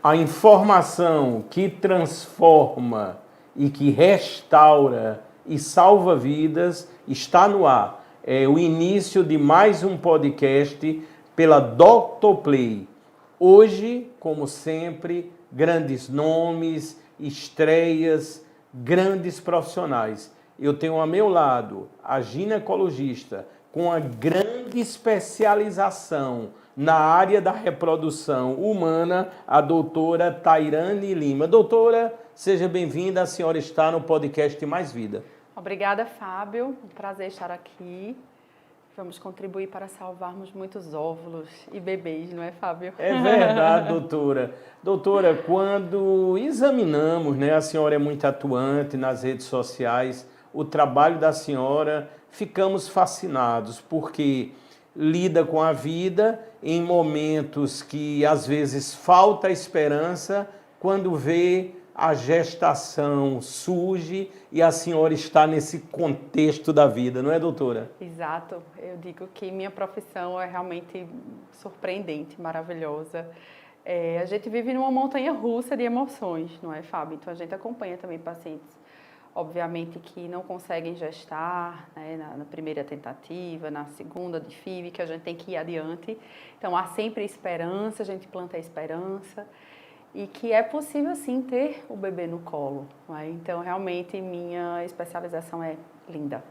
A informação que transforma e que restaura e salva vidas está no ar. É o início de mais um podcast pela Dr. Play. Hoje, como sempre, grandes nomes, estreias, grandes profissionais. Eu tenho ao meu lado a ginecologista com a grande especialização na área da reprodução humana, a doutora Tairane Lima. Doutora, seja bem-vinda, a senhora está no podcast Mais Vida. Obrigada, Fábio, um prazer estar aqui. Vamos contribuir para salvarmos muitos óvulos e bebês, não é, Fábio? É verdade, doutora. Doutora, quando examinamos, né, a senhora é muito atuante nas redes sociais, o trabalho da senhora, ficamos fascinados, porque lida com a vida em momentos que às vezes falta esperança, quando vê a gestação surge e a senhora está nesse contexto da vida, não é, doutora? Exato. Eu digo que minha profissão é realmente surpreendente, maravilhosa. A gente vive numa montanha-russa de emoções, não é, Fábio? Então a gente acompanha também pacientes, obviamente, que não conseguem gestar, né, na primeira tentativa, na segunda de FIV, que a gente tem que ir adiante. Então há sempre esperança, a gente planta a esperança. E que é possível, sim, ter o bebê no colo. Né? Então, realmente, minha especialização é linda.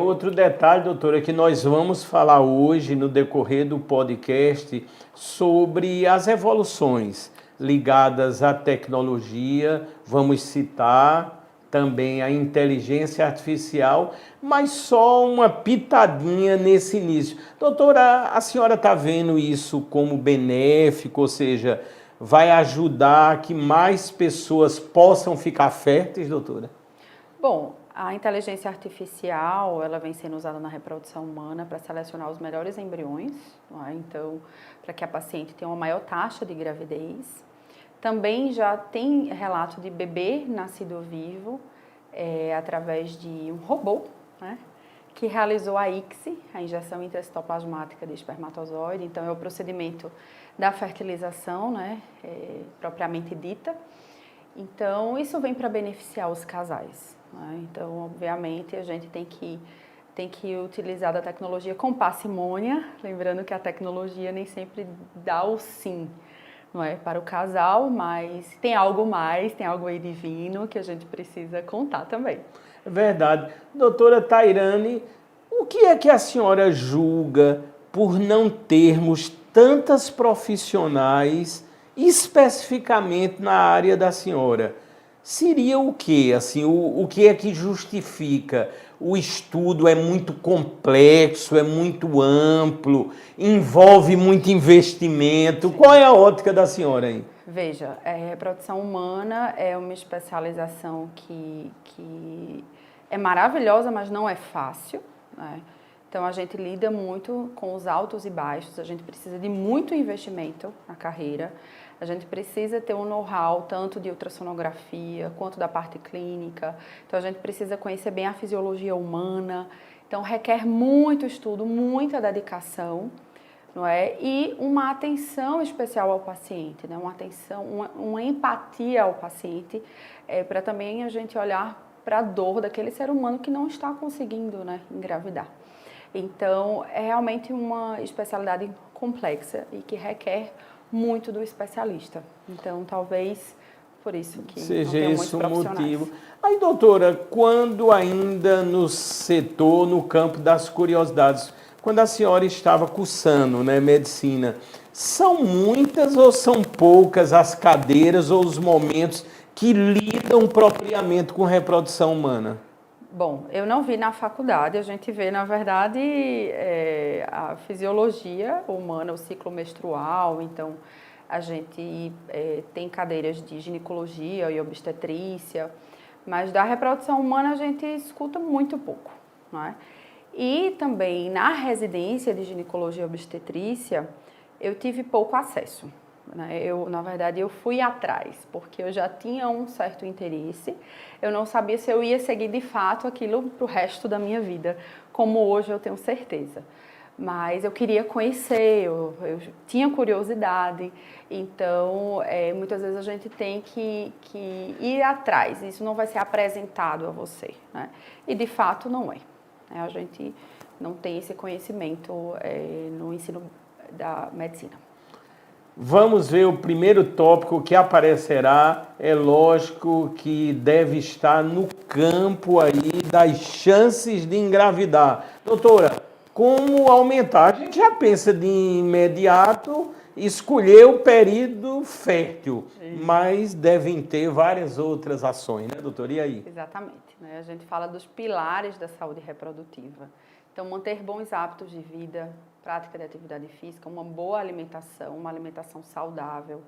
Outro detalhe, doutora, que nós vamos falar hoje, no decorrer do podcast, sobre as evoluções ligadas à tecnologia. Vamos citar também a inteligência artificial, mas só uma pitadinha nesse início. Doutora, a senhora está vendo isso como benéfico, ou seja, vai ajudar que mais pessoas possam ficar férteis, doutora? Bom, a inteligência artificial, ela vem sendo usada na reprodução humana para selecionar os melhores embriões, não é? Então, para que a paciente tenha uma maior taxa de gravidez. Também já tem relato de bebê nascido vivo através de um robô, né? Que realizou a ICSI, a injeção intracitoplasmática de espermatozoide. Então, é o procedimento da fertilização, né, propriamente dita. Então, isso vem para beneficiar os casais. Né? Então, obviamente, a gente tem que utilizar a tecnologia com parcimônia, lembrando que a tecnologia nem sempre dá o sim, não é, para o casal, mas tem algo mais, tem algo aí divino que a gente precisa contar também. É verdade. Doutora Tairane, o que é que a senhora julga por não termos tantas profissionais especificamente na área da senhora? Seria o quê? Assim, o que é que justifica? O estudo é muito complexo, é muito amplo, envolve muito investimento. Sim. Qual é a ótica da senhora aí? Veja, a reprodução humana é uma especialização que é maravilhosa, mas não é fácil, né? Então, a gente lida muito com os altos e baixos, a gente precisa de muito investimento na carreira, a gente precisa ter um know-how tanto de ultrassonografia quanto da parte clínica, então a gente precisa conhecer bem a fisiologia humana, então requer muito estudo, muita dedicação, não é? E uma atenção especial ao paciente, né? Uma empatia ao paciente, para também a gente olhar para a dor daquele ser humano que não está conseguindo, né, engravidar. Então, é realmente uma especialidade complexa e que requer muito do especialista. Então, talvez por isso que seja não tenha muitos esse o profissionais. motivo. Aí, doutora, quando ainda no setor, no campo das curiosidades, quando a senhora estava cursando, né, medicina, são muitas ou são poucas as cadeiras ou os momentos que lidam propriamente com reprodução humana? Bom, eu não vi na faculdade, a gente vê, na verdade, a fisiologia humana, o ciclo menstrual, então a gente tem cadeiras de ginecologia e obstetrícia, mas da reprodução humana a gente escuta muito pouco, não é? E também na residência de ginecologia e obstetrícia, eu tive pouco acesso. Na verdade, eu fui atrás, porque eu já tinha um certo interesse, eu não sabia se eu ia seguir de fato aquilo para o resto da minha vida, como hoje eu tenho certeza. Mas eu queria conhecer, eu tinha curiosidade, então muitas vezes a gente tem que ir atrás, isso não vai ser apresentado a você, né? E de fato não é, né? A gente não tem esse conhecimento no ensino da medicina. Vamos ver o primeiro tópico que aparecerá. É lógico que deve estar no campo aí das chances de engravidar. Doutora, como aumentar? A gente já pensa de imediato escolher o período fértil, mas devem ter várias outras ações, né, doutora? E aí? Exatamente, né? A gente fala dos pilares da saúde reprodutiva. Então, manter bons hábitos de vida, prática de atividade física, uma boa alimentação, uma alimentação saudável,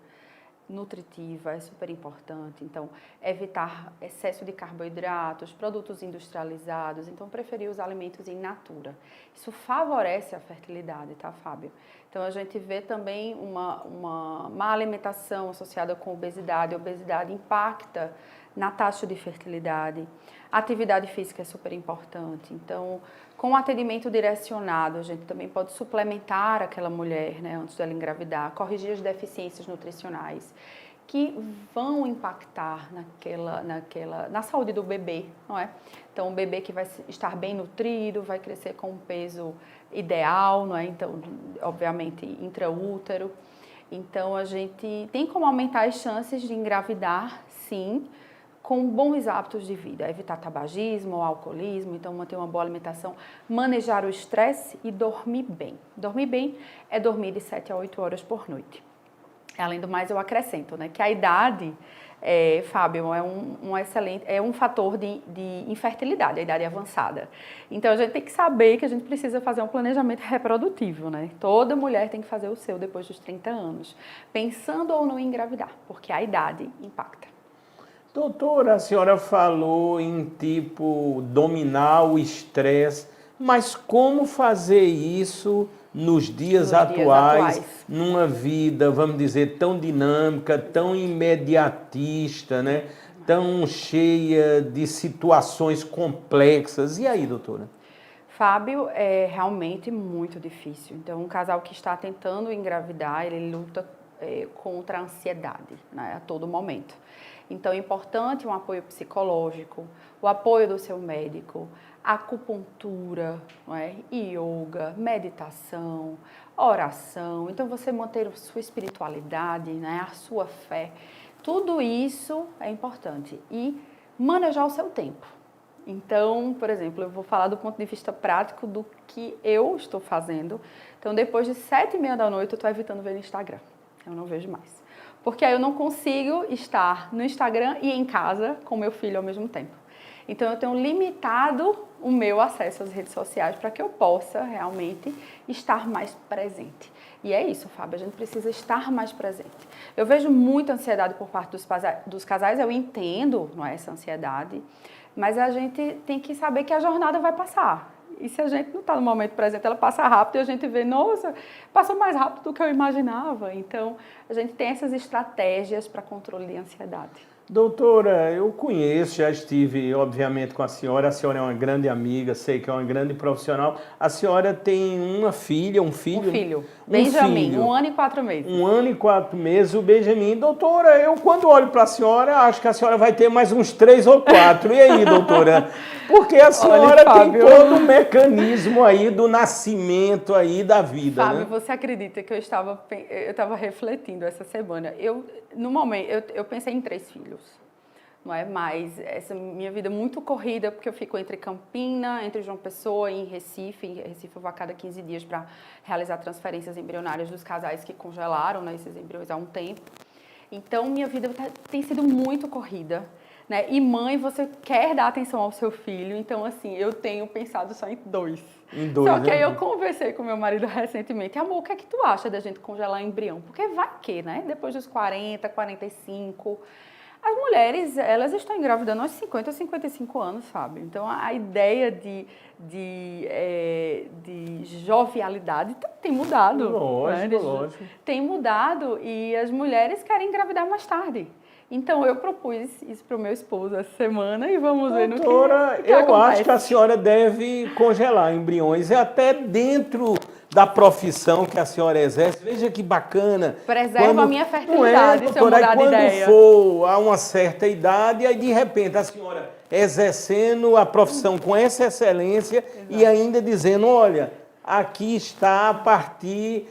nutritiva, é super importante. Então, evitar excesso de carboidratos, produtos industrializados. Então, preferir os alimentos in natura. Isso favorece a fertilidade, tá, Fábio? Então, a gente vê também uma má alimentação associada com obesidade. A obesidade impacta na taxa de fertilidade. A atividade física é super importante. Então, com o atendimento direcionado, a gente também pode suplementar aquela mulher, né, antes dela engravidar, corrigir as deficiências nutricionais que vão impactar na saúde do bebê, não é? Então, o bebê que vai estar bem nutrido, vai crescer com um peso ideal, não é? Então, obviamente, intraútero. Então, a gente tem como aumentar as chances de engravidar, sim, com bons hábitos de vida, evitar tabagismo, alcoolismo, então manter uma boa alimentação, manejar o estresse e dormir bem. Dormir bem é dormir de 7 a 8 horas por noite. Além do mais, eu acrescento, né, que a idade, Fábio, é um fator de infertilidade, a idade avançada. Então, a gente tem que saber que a gente precisa fazer um planejamento reprodutivo, né? Toda mulher tem que fazer o seu depois dos 30 anos, pensando ou não em engravidar, porque a idade impacta. Doutora, a senhora falou em dominar o estresse, mas como fazer isso nos dias atuais, numa vida, vamos dizer, tão dinâmica, tão imediatista, né? Tão cheia de situações complexas? E aí, doutora? Fábio, é realmente muito difícil. Então, um casal que está tentando engravidar, ele luta contra a ansiedade, né, a todo momento. Então, é importante um apoio psicológico, o apoio do seu médico, acupuntura, não é? Yoga, meditação, oração. Então, você manter a sua espiritualidade, né, a sua fé, tudo isso é importante. E manejar o seu tempo. Então, por exemplo, eu vou falar do ponto de vista prático do que eu estou fazendo. Então, depois de 7h30 da noite, eu estou evitando ver no Instagram. Eu não vejo mais. Porque aí eu não consigo estar no Instagram e em casa com meu filho ao mesmo tempo. Então, eu tenho limitado o meu acesso às redes sociais para que eu possa realmente estar mais presente. E é isso, Fábio, a gente precisa estar mais presente. Eu vejo muita ansiedade por parte dos casais, eu entendo, não é, essa ansiedade, mas a gente tem que saber que a jornada vai passar. E se a gente não está no momento presente, ela passa rápido e a gente vê, nossa, passou mais rápido do que eu imaginava. Então, a gente tem essas estratégias para controle de ansiedade. Doutora, eu conheço, já estive, obviamente, com a senhora é uma grande amiga, sei que é uma grande profissional. A senhora tem uma filha, um filho? Um filho. Benjamin, filho. 1 ano e 4 meses. 1 ano e 4 meses, o Benjamin. Doutora, eu quando olho para a senhora, acho que a senhora vai ter mais uns 3 ou 4. E aí, doutora? Porque a senhora tem todo o mecanismo aí do nascimento aí da vida, Fábio, né? você acredita que eu estava refletindo essa semana? No momento, eu pensei em 3 filhos. Não é? Mas essa minha vida é muito corrida, porque eu fico entre Campina, entre João Pessoa e em Recife. Em Recife eu vou a cada 15 dias para realizar transferências embrionárias dos casais que congelaram, né, esses embriões há um tempo. Então, minha vida tem sido muito corrida. Né? E mãe, você quer dar atenção ao seu filho, então assim, eu tenho pensado só em 2. Só que aí eu conversei com meu marido recentemente, amor, o que é que tu acha da gente congelar embrião? Porque vai que, né? Depois dos 40, 45... As mulheres, elas estão engravidando aos 50, 55 anos, Fábio. Então, a ideia de jovialidade tem mudado. Lógico, né? lógico. Tem mudado e as mulheres querem engravidar mais tarde. Então, eu propus isso para o meu esposo essa semana e vamos ver no que Doutora, acontece. Eu acho que a senhora deve congelar embriões e até dentro da profissão que a senhora exerce. Veja que bacana. Preserva a minha Não fertilidade, se eu doutora, mudar de quando ideia. for a uma certa idade, aí de repente a senhora exercendo a profissão com essa excelência e ainda dizendo, olha, aqui está a partir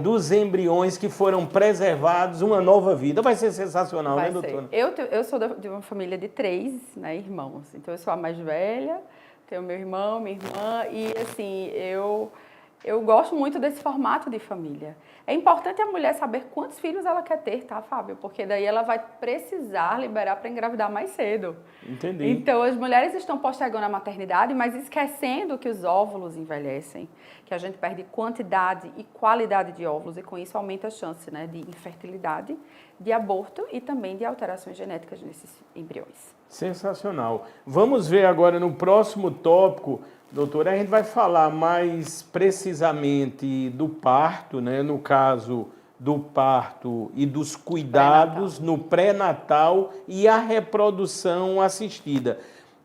dos embriões que foram preservados uma nova vida. Vai ser sensacional, né, doutora? Eu sou de uma família de 3, né, irmãos. Então, eu sou a mais velha, tenho meu irmão, minha irmã. E, assim, eu gosto muito desse formato de família. É importante a mulher saber quantos filhos ela quer ter, tá, Fábio? Porque daí ela vai precisar liberar para engravidar mais cedo. Entendi. Então, as mulheres estão postergando a maternidade, mas esquecendo que os óvulos envelhecem, que a gente perde quantidade e qualidade de óvulos e com isso aumenta a chance, né, de infertilidade, de aborto e também de alterações genéticas nesses embriões. Sensacional. Vamos ver agora no próximo tópico, doutora, a gente vai falar mais precisamente do parto, né? No caso do parto e dos cuidados no pré-natal e a reprodução assistida.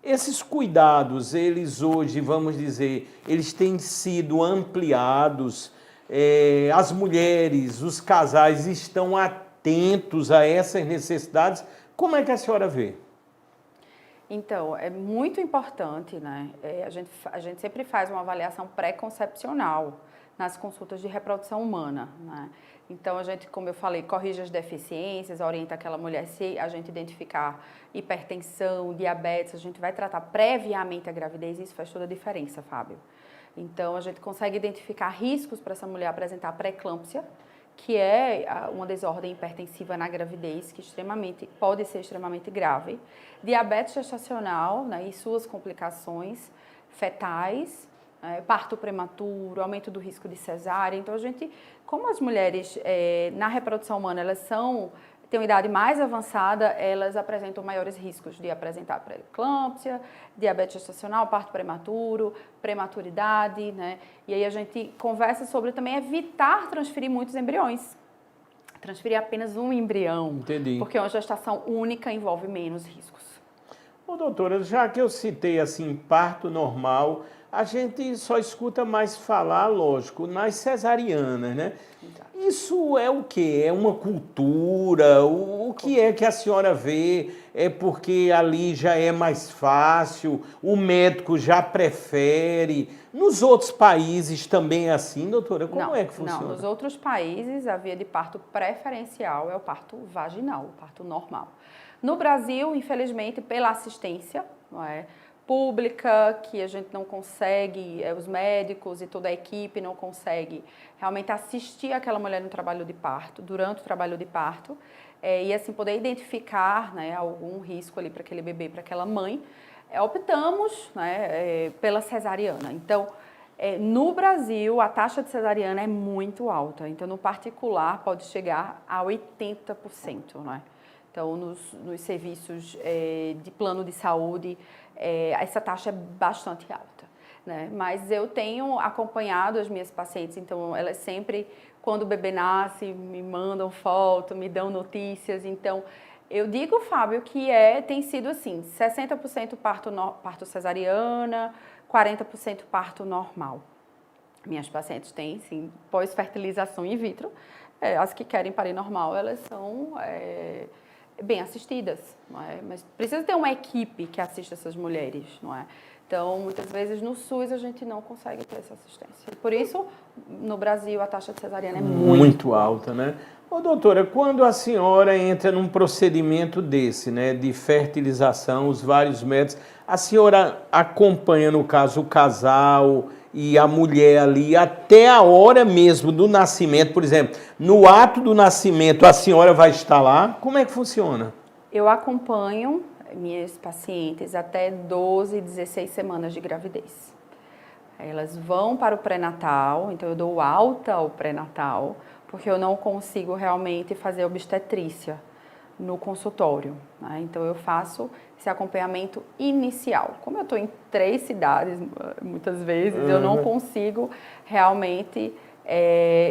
Esses cuidados, eles hoje, vamos dizer, eles têm sido ampliados, as mulheres, os casais estão atentos a essas necessidades. Como é que a senhora vê? Então, é muito importante, né? A gente sempre faz uma avaliação pré-concepcional nas consultas de reprodução humana, né? Então, a gente, como eu falei, corrige as deficiências, orienta aquela mulher, se a gente identificar hipertensão, diabetes, a gente vai tratar previamente a gravidez e isso faz toda a diferença, Fábio. Então, a gente consegue identificar riscos para essa mulher apresentar pré-eclâmpsia, que é uma desordem hipertensiva na gravidez, que pode ser extremamente grave, diabetes gestacional, né, e suas complicações fetais, parto prematuro, aumento do risco de cesárea. Então, como as mulheres na reprodução humana, têm uma idade mais avançada, elas apresentam maiores riscos de apresentar pré-eclâmpsia, diabetes gestacional, parto prematuro, prematuridade, né? E aí a gente conversa sobre também evitar transferir muitos embriões. Transferir apenas um embrião. Entendi. Porque uma gestação única envolve menos riscos. Ô, doutora, já que eu citei assim parto normal, a gente só escuta mais falar, lógico, nas cesarianas, né? Exato. Isso é o quê? É uma cultura? O que é que a senhora vê? É porque ali já é mais fácil, o médico já prefere. Nos outros países também é assim, doutora? Como é que funciona? Não, nos outros países a via de parto preferencial é o parto vaginal, o parto normal. No Brasil, infelizmente, pela assistência, não é, pública, que a gente não consegue, os médicos e toda a equipe não consegue realmente assistir aquela mulher no trabalho de parto, durante o trabalho de parto, e assim poder identificar, né, algum risco ali para aquele bebê, para aquela mãe, optamos, né, pela cesariana. Então, no Brasil, a taxa de cesariana é muito alta, então no particular pode chegar a 80%, né? Então, nos serviços de plano de saúde, essa taxa é bastante alta, né? Mas eu tenho acompanhado as minhas pacientes, então elas sempre, quando o bebê nasce, me mandam foto, me dão notícias. Então, eu digo, Fábio, que tem sido assim, 60% parto cesariana, 40% parto normal. Minhas pacientes têm, sim, pós-fertilização in vitro. As que querem parir normal, elas são bem assistidas, não é? Mas precisa ter uma equipe que assista essas mulheres, não é? Então, muitas vezes no SUS a gente não consegue ter essa assistência. Por isso, no Brasil, a taxa de cesariana é muito alta, né? Ô, doutora, quando a senhora entra num procedimento desse, né, de fertilização, os vários métodos, a senhora acompanha, no caso, o casal e a mulher ali até a hora mesmo do nascimento, por exemplo, no ato do nascimento a senhora vai estar lá? Como é que funciona? Eu acompanho minhas pacientes até 12, 16 semanas de gravidez. Elas vão para o pré-natal, então eu dou alta ao pré-natal, porque eu não consigo realmente fazer obstetrícia no consultório, né? Então eu faço esse acompanhamento inicial. Como eu estou em 3 cidades, muitas vezes, eu não consigo realmente,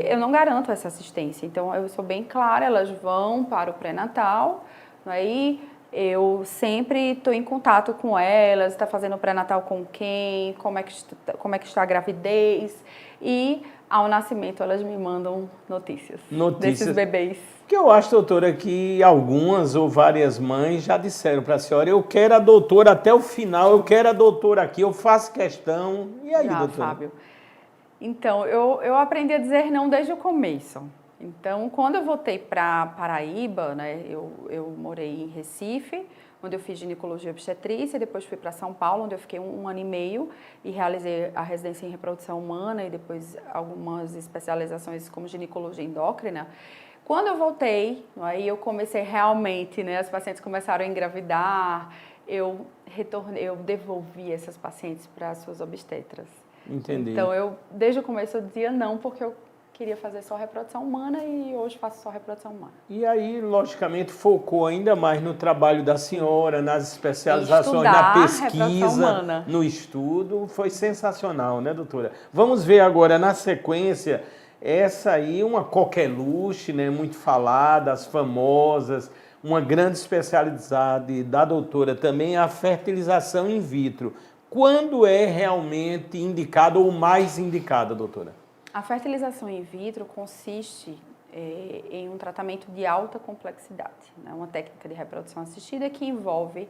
eu não garanto essa assistência. Então eu sou bem clara, elas vão para o pré-natal, aí Eu sempre estou em contato com elas, está fazendo pré-natal com quem, como é que está a gravidez. E ao nascimento elas me mandam notícias desses bebês. Porque eu acho, doutora, que algumas ou várias mães já disseram para a senhora, eu quero a doutora até o final, eu quero a doutora aqui, eu faço questão. E aí, doutora? Fábio. Então, eu aprendi a dizer não desde o começo. Então, quando eu voltei para Paraíba, né, eu morei em Recife, onde eu fiz ginecologia e obstetrícia, depois fui para São Paulo, onde eu fiquei um ano e meio e realizei a residência em reprodução humana e depois algumas especializações como ginecologia endócrina. Quando eu voltei, aí eu comecei realmente, né, as pacientes começaram a engravidar, eu devolvi essas pacientes para as suas obstetras. Entendi. Então, desde o começo eu dizia não, porque eu queria fazer só reprodução humana e hoje faço só reprodução humana. E aí, logicamente, focou ainda mais no trabalho da senhora, nas especializações, na pesquisa, no estudo. Foi sensacional, né, doutora? Vamos ver agora, na sequência, essa aí, uma coqueluche, né, muito falada, as famosas, uma grande especialidade da doutora também, a fertilização in vitro. Quando é realmente indicada ou mais indicada, doutora? A fertilização in vitro consiste em um tratamento de alta complexidade, né? Uma técnica de reprodução assistida que envolve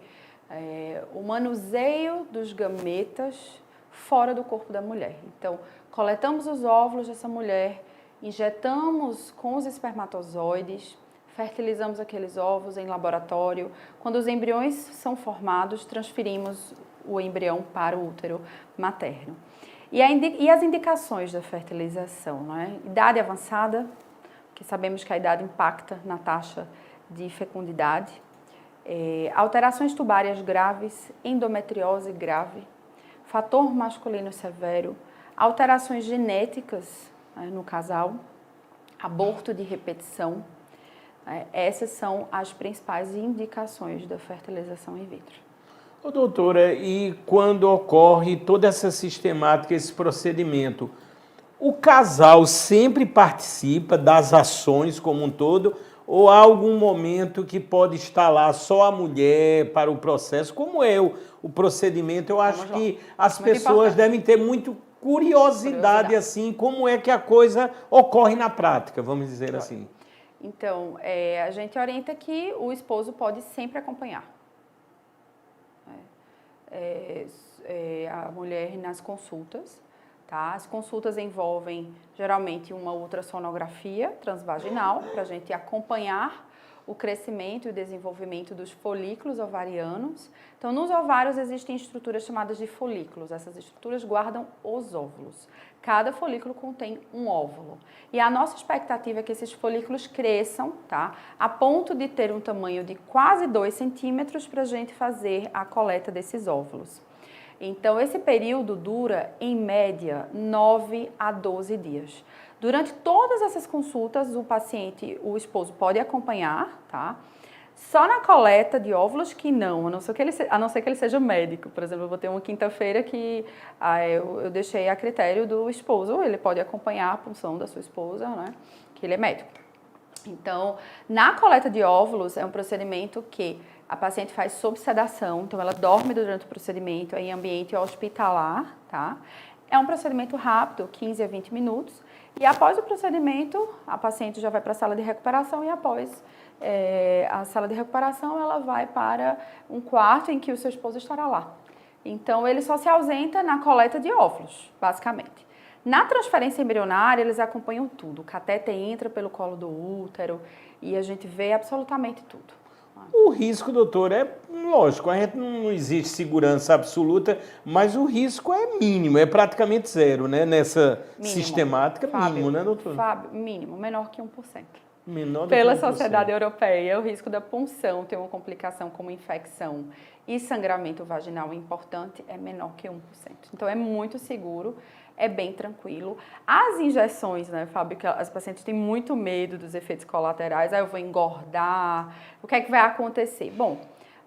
o manuseio dos gametas fora do corpo da mulher. Então, coletamos os óvulos dessa mulher, injetamos com os espermatozoides, fertilizamos aqueles ovos em laboratório. Quando os embriões são formados, transferimos o embrião para o útero materno. E as indicações da fertilização, né? Idade avançada, que sabemos que a idade impacta na taxa de fecundidade, alterações tubárias graves, endometriose grave, fator masculino severo, alterações genéticas, né, no casal, aborto de repetição. Essas são as principais indicações da fertilização in vitro. Ô, doutora, e quando ocorre toda essa sistemática, esse procedimento, o casal sempre participa das ações como um todo ou há algum momento que pode estar lá só a mulher para o processo? Como é o procedimento? Eu acho que as pessoas devem ter muito curiosidade assim, como é que a coisa ocorre na prática, vamos dizer assim. Então, a gente orienta que o esposo pode sempre acompanhar a mulher nas consultas, tá? As consultas envolvem geralmente uma ultrassonografia transvaginal para a gente acompanhar o crescimento e o desenvolvimento dos folículos ovarianos. Então, nos ovários existem estruturas chamadas de folículos. Essas estruturas guardam os óvulos. Cada folículo contém um óvulo. E a nossa expectativa é que esses folículos cresçam, tá? A ponto de ter um tamanho de quase 2 centímetros para a gente fazer a coleta desses óvulos. Então, esse período dura, em média, 9 a 12 dias. Durante todas essas consultas, o esposo pode acompanhar, tá? Só na coleta de óvulos que não, a não ser que ele seja médico. Por exemplo, eu vou ter uma quinta-feira que eu deixei a critério do esposo, ele pode acompanhar a punção da sua esposa, né? Que ele é médico. Então, na coleta de óvulos, é um procedimento que a paciente faz sob sedação, então ela dorme durante o procedimento, em ambiente hospitalar, tá? É um procedimento rápido, 15 a 20 minutos, e após o procedimento, a paciente já vai para a sala de recuperação e após a sala de recuperação, ela vai para um quarto em que o seu esposo estará lá. Então, ele só se ausenta na coleta de óvulos, basicamente. Na transferência embrionária, eles acompanham tudo. O catéter entra pelo colo do útero e a gente vê absolutamente tudo. O risco, doutor, é lógico, a gente não existe segurança absoluta, mas o risco é mínimo, é praticamente zero, né? Nessa sistemática, mínimo, né, doutor? Fábio, mínimo, menor que 1%. Menor do Pela que 1%. Sociedade Europeia, o risco da punção ter uma complicação como infecção e sangramento vaginal importante é menor que 1%. Então, é muito seguro, é bem tranquilo. As injeções, né, Fábio, que as pacientes têm muito medo dos efeitos colaterais, eu vou engordar, o que é que vai acontecer? Bom,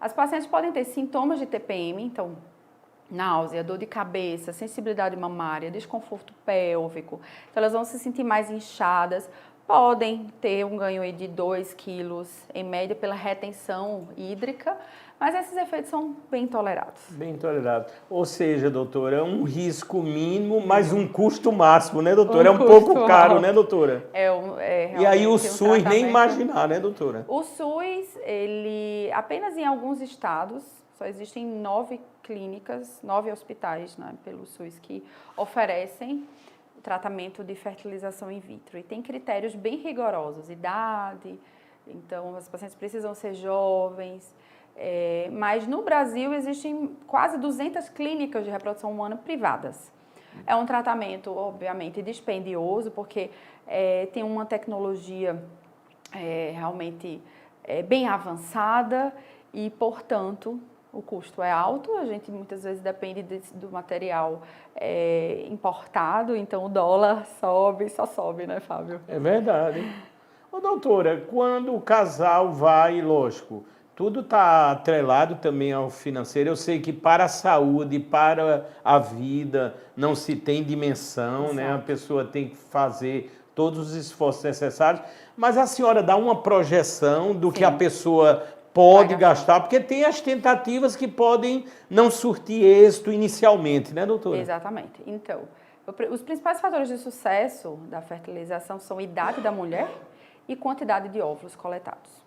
as pacientes podem ter sintomas de TPM, então, náusea, dor de cabeça, sensibilidade mamária, desconforto pélvico, então elas vão se sentir mais inchadas, podem ter um ganho aí de 2 quilos, em média, pela retenção hídrica, mas esses efeitos são bem tolerados. Bem tolerado. Ou seja, doutora, é um risco mínimo, mas um custo máximo, né, doutora? É um pouco caro, né, doutora? É E aí o realmente SUS nem imaginar, né, doutora? O SUS, ele apenas em alguns estados, só existem 9 clínicas, 9 hospitais, né, pelo SUS que oferecem o tratamento de fertilização in vitro. E tem critérios bem rigorosos, idade, então os pacientes precisam ser jovens. Mas no Brasil existem quase 200 clínicas de reprodução humana privadas. É um tratamento, obviamente, dispendioso, porque tem uma tecnologia realmente bem avançada e, portanto, o custo é alto. A gente muitas vezes depende do material importado, então o dólar sobe, só sobe, né, Fábio? É verdade. Ô, doutora, quando o casal vai, lógico, tudo está atrelado também ao financeiro. Eu sei que para a saúde, para a vida, não se tem dimensão, Exato. né? A pessoa tem que fazer todos os esforços necessários. Mas a senhora dá uma projeção do que a pessoa pode gastar, porque tem as tentativas que podem não surtir êxito inicialmente, né, doutora? Exatamente. Então, os principais fatores de sucesso da fertilização são idade da mulher e quantidade de óvulos coletados.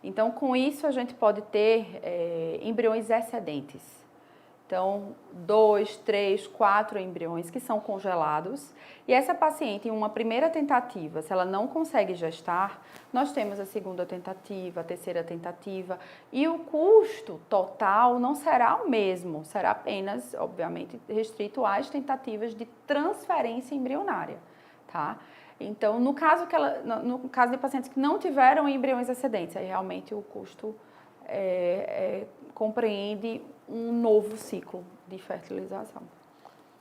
Então, com isso, a gente pode ter embriões excedentes. Então, 2, 3, 4 embriões que são congelados. E essa paciente, em uma primeira tentativa, se ela não consegue gestar, nós temos a segunda tentativa, a terceira tentativa. E o custo total não será o mesmo, será apenas, obviamente, restrito às tentativas de transferência embrionária, tá? Então, no caso de pacientes que não tiveram embriões excedentes, aí realmente o custo compreende um novo ciclo de fertilização.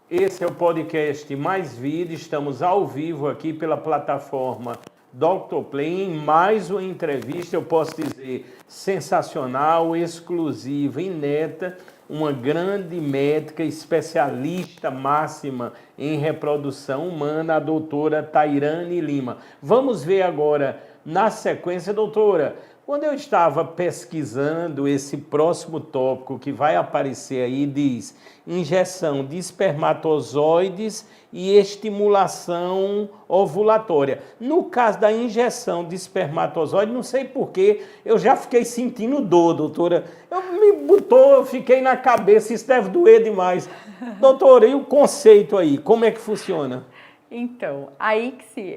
Esse é o podcast Mais Vida. Estamos ao vivo aqui pela plataforma Dr. Play em mais uma entrevista, eu posso dizer, sensacional, exclusiva, inédita, uma grande médica, especialista máxima em reprodução humana, a doutora Tairane Lima. Vamos ver agora, na sequência, doutora, quando eu estava pesquisando esse próximo tópico que vai aparecer aí, diz injeção de espermatozoides e estimulação ovulatória. No caso da injeção de espermatozoide, não sei porquê, eu já fiquei sentindo dor, doutora. Eu fiquei na cabeça, isso deve doer demais. Doutora, e o conceito aí, como é que funciona? Então, a ICSI,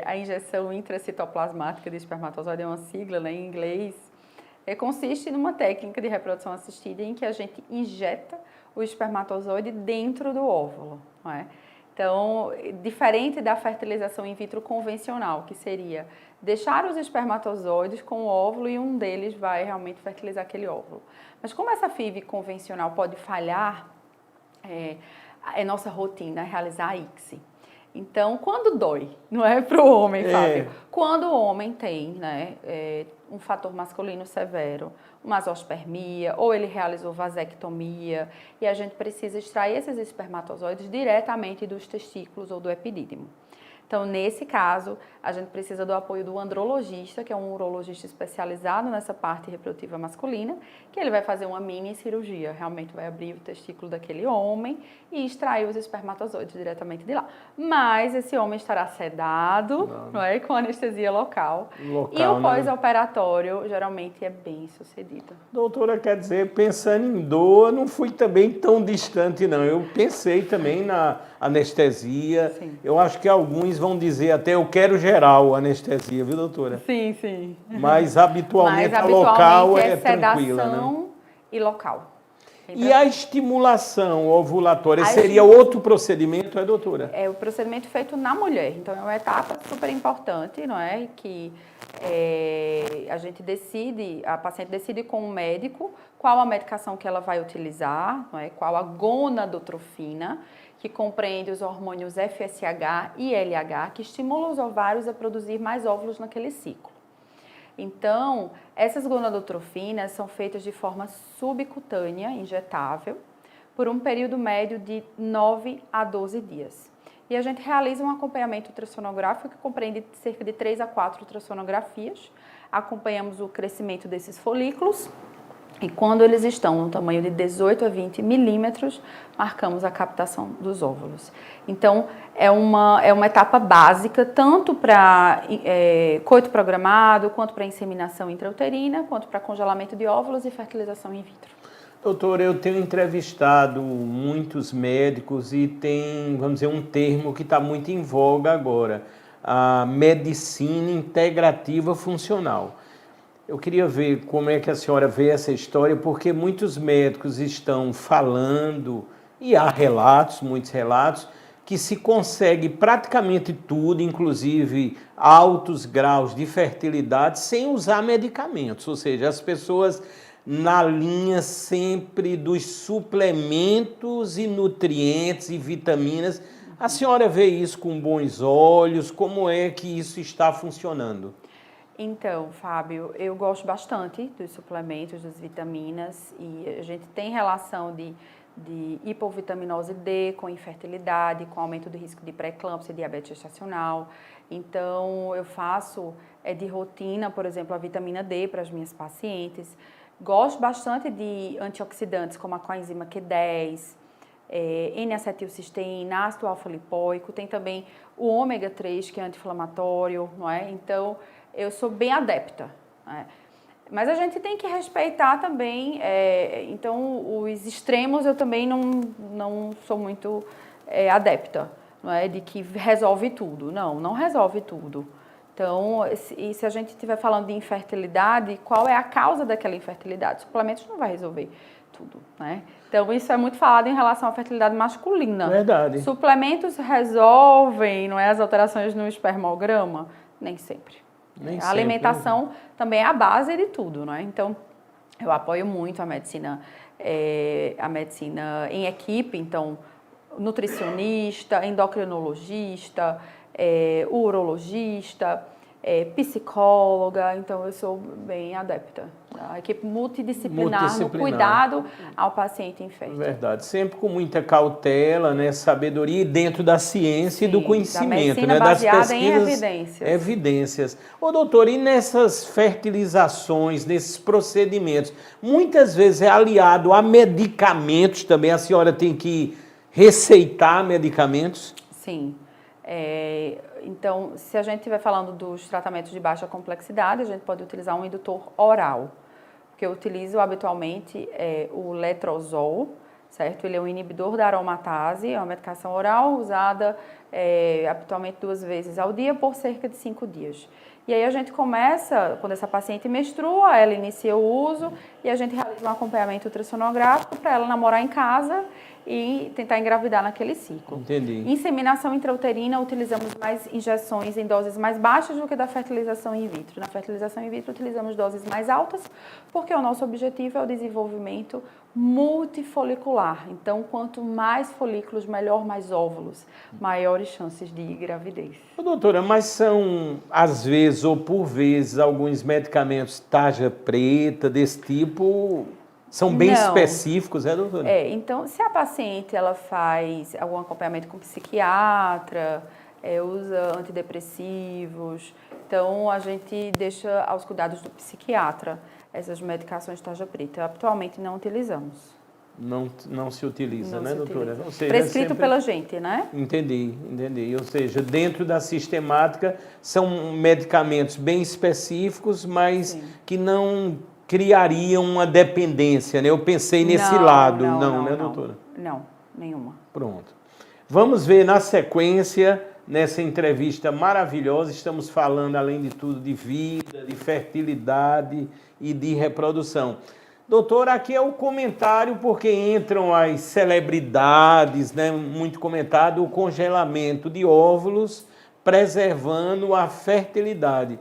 a injeção intracitoplasmática de espermatozoide, é uma sigla, né, em inglês, consiste numa técnica de reprodução assistida em que a gente injeta o espermatozoide dentro do óvulo, não é? Então, diferente da fertilização in vitro convencional, que seria deixar os espermatozoides com o óvulo e um deles vai realmente fertilizar aquele óvulo. Mas como essa FIV convencional pode falhar, é nossa rotina realizar a ICSI. Então, quando dói, não é para o homem, Fábio? Quando o homem tem, né, um fator masculino severo, uma zoospermia, ou ele realizou vasectomia, e a gente precisa extrair esses espermatozoides diretamente dos testículos ou do epidídimo. Então, nesse caso, a gente precisa do apoio do andrologista, que é um urologista especializado nessa parte reprodutiva masculina, que ele vai fazer uma mini cirurgia, realmente vai abrir o testículo daquele homem e extrair os espermatozoides diretamente de lá. Mas esse homem estará sedado, não é, com anestesia local e o pós-operatório geralmente é bem sucedido. Doutora, quer dizer, pensando em dor, não fui também tão distante, não. Eu pensei também na anestesia. Sim. Eu acho que alguns vão dizer até, eu quero geral anestesia, viu, doutora? Sim, sim. Mas habitualmente a local é tranquila, né? E local. E a estimulação ovulatória seria outro procedimento, doutora? É o procedimento feito na mulher. Então, é uma etapa super importante, não é? Que a paciente decide com o médico qual a medicação que ela vai utilizar, não é? Qual a gonadotrofina, que compreende os hormônios FSH e LH, que estimulam os ovários a produzir mais óvulos naquele ciclo. Então, essas gonadotrofinas são feitas de forma subcutânea, injetável, por um período médio de 9 a 12 dias. e a gente realiza um acompanhamento ultrassonográfico que compreende cerca de 3 a 4 ultrassonografias. Acompanhamos o crescimento desses folículos e quando eles estão no tamanho de 18 a 20 milímetros, marcamos a captação dos óvulos. Então, é uma etapa básica, tanto para coito programado, quanto para inseminação intrauterina, quanto para congelamento de óvulos e fertilização in vitro. Doutor, eu tenho entrevistado muitos médicos e tem, vamos dizer, um termo que está muito em voga agora, a medicina integrativa funcional. Eu queria ver como é que a senhora vê essa história, porque muitos médicos estão falando, e há relatos, muitos relatos, que se consegue praticamente tudo, inclusive altos graus de fertilidade, sem usar medicamentos. Ou seja, as pessoas na linha sempre dos suplementos e nutrientes e vitaminas. A senhora vê isso com bons olhos? Como é que isso está funcionando? Então, Fábio, eu gosto bastante dos suplementos, das vitaminas, e a gente tem relação de hipovitaminose D com infertilidade, com aumento do risco de pré-eclâmpsia e diabetes gestacional. Então, eu faço de rotina, por exemplo, a vitamina D para as minhas pacientes. Gosto bastante de antioxidantes como a coenzima Q10, N-acetilcisteína, ácido alfa-lipoico, tem também o ômega 3, que é anti-inflamatório, não é? Então, eu sou bem adepta, né? Mas a gente tem que respeitar também, então os extremos eu também não sou muito adepta, não é? De que resolve tudo. Não resolve tudo. Então, e se a gente estiver falando de infertilidade, qual é a causa daquela infertilidade? Suplementos não vai resolver tudo, né? Então, isso é muito falado em relação à fertilidade masculina. Verdade. Suplementos resolvem, não é, as alterações no espermograma? Nem sempre. A alimentação também é a base de tudo, não é? Então, eu apoio muito a medicina em equipe, então, nutricionista, endocrinologista, urologista, psicóloga, então eu sou bem adepta da equipe multidisciplinar no cuidado ao paciente infértil. Verdade, sempre com muita cautela, né, sabedoria e dentro da ciência e do conhecimento, da né, das pesquisas, em evidências. Evidências. Ô doutor, e nessas fertilizações, nesses procedimentos, muitas vezes é aliado a medicamentos também, a senhora tem que receitar medicamentos? Sim. Então, se a gente estiver falando dos tratamentos de baixa complexidade, a gente pode utilizar um indutor oral, que eu utilizo habitualmente o letrozol, certo? Ele é um inibidor da aromatase, é uma medicação oral usada habitualmente 2 vezes ao dia por cerca de 5 dias. E aí a gente começa, quando essa paciente menstrua, ela inicia o uso e a gente realiza um acompanhamento ultrassonográfico para ela namorar em casa e tentar engravidar naquele ciclo. Entendi. Inseminação intrauterina, utilizamos mais injeções em doses mais baixas do que da fertilização in vitro. Na fertilização in vitro, utilizamos doses mais altas, porque o nosso objetivo é o desenvolvimento multifolicular. Então, quanto mais folículos, melhor, mais óvulos, maiores chances de gravidez. Doutora, mas são, às vezes, ou por vezes, alguns medicamentos tarja preta, desse tipo... São bem específicos, doutora? Então, se a paciente ela faz algum acompanhamento com psiquiatra, usa antidepressivos, então a gente deixa aos cuidados do psiquiatra essas medicações tarja preta. Atualmente não utilizamos. Não se utiliza, né, doutora? Utiliza. Ou seja, prescrito pela gente, né? Entendi. Ou seja, dentro da sistemática são medicamentos bem específicos, mas que não criariam uma dependência, né? Eu pensei nesse lado. Não, né, doutora? Não, nenhuma. Pronto. Vamos ver na sequência, nessa entrevista maravilhosa, estamos falando, além de tudo, de vida, de fertilidade e de reprodução. Doutor, aqui é o comentário, porque entram as celebridades, né? Muito comentado, o congelamento de óvulos, preservando a fertilidade.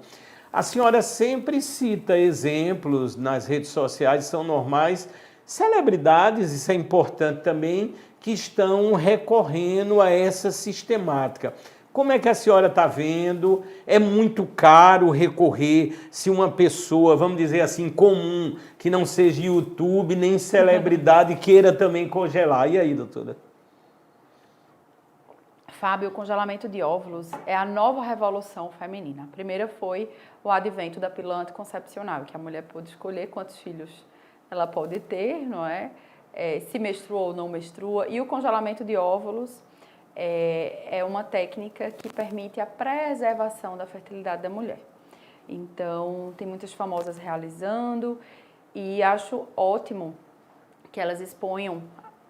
A senhora sempre cita exemplos nas redes sociais, são normais, celebridades, isso é importante também, que estão recorrendo a essa sistemática. Como é que a senhora está vendo? É muito caro recorrer se uma pessoa, vamos dizer assim, comum, que não seja YouTube nem celebridade, queira também congelar. E aí, doutora? Fábio, o congelamento de óvulos é a nova revolução feminina. A primeira foi o advento da pílula anticoncepcional, que a mulher pôde escolher quantos filhos ela pode ter, não é? Se menstrua ou não menstrua. E o congelamento de óvulos é uma técnica que permite a preservação da fertilidade da mulher. Então, tem muitas famosas realizando e acho ótimo que elas exponham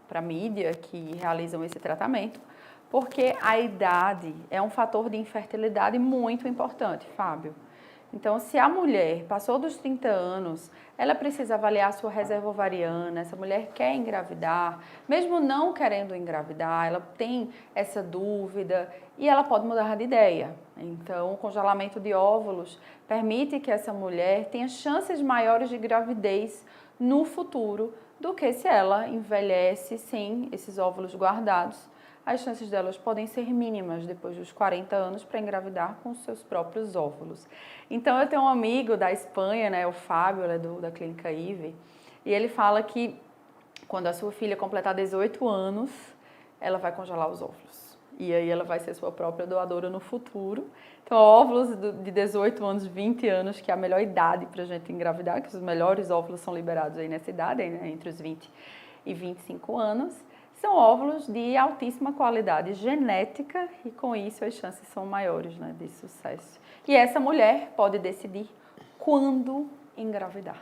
para a mídia que realizam esse tratamento, porque a idade é um fator de infertilidade muito importante, Fábio. Então, se a mulher passou dos 30 anos, ela precisa avaliar a sua reserva ovariana, essa mulher quer engravidar, mesmo não querendo engravidar, ela tem essa dúvida e ela pode mudar de ideia. Então, o congelamento de óvulos permite que essa mulher tenha chances maiores de gravidez no futuro do que se ela envelhece sem esses óvulos guardados. As chances delas podem ser mínimas depois dos 40 anos para engravidar com os seus próprios óvulos. Então, eu tenho um amigo da Espanha, né, o Fábio, ele é da Clínica IVE, e ele fala que quando a sua filha completar 18 anos, ela vai congelar os óvulos. E aí ela vai ser sua própria doadora no futuro. Então, óvulos de 18 anos, 20 anos, que é a melhor idade para a gente engravidar, que os melhores óvulos são liberados aí nessa idade, né, entre os 20 e 25 anos. São óvulos de altíssima qualidade genética e com isso as chances são maiores, né, de sucesso. E essa mulher pode decidir quando engravidar.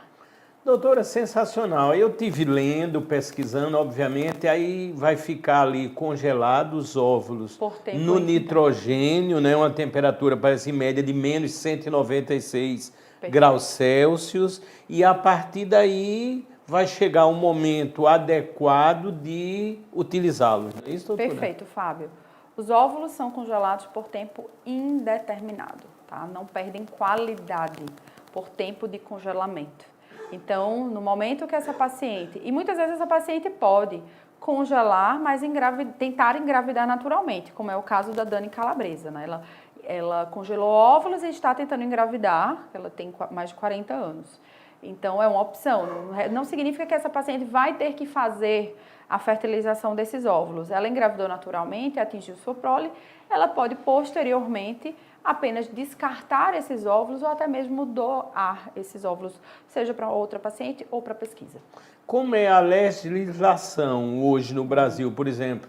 Doutora, sensacional. Eu tive lendo, pesquisando, obviamente, aí vai ficar ali congelados os óvulos no nitrogênio, né, uma temperatura parece em média de menos 196 graus Celsius, e a partir daí vai chegar um momento adequado de utilizá-los. Não é isso, doutora? Perfeito, Fábio. Os óvulos são congelados por tempo indeterminado, tá? Não perdem qualidade por tempo de congelamento. Então, no momento que essa paciente, e muitas vezes essa paciente pode congelar, mas tentar engravidar naturalmente, como é o caso da Dani Calabresa, né? Ela congelou óvulos e está tentando engravidar, ela tem mais de 40 anos. Então, é uma opção. Não significa que essa paciente vai ter que fazer a fertilização desses óvulos. Ela engravidou naturalmente, atingiu sua prole, ela pode posteriormente apenas descartar esses óvulos ou até mesmo doar esses óvulos, seja para outra paciente ou para pesquisa. Como é a legislação hoje no Brasil, por exemplo?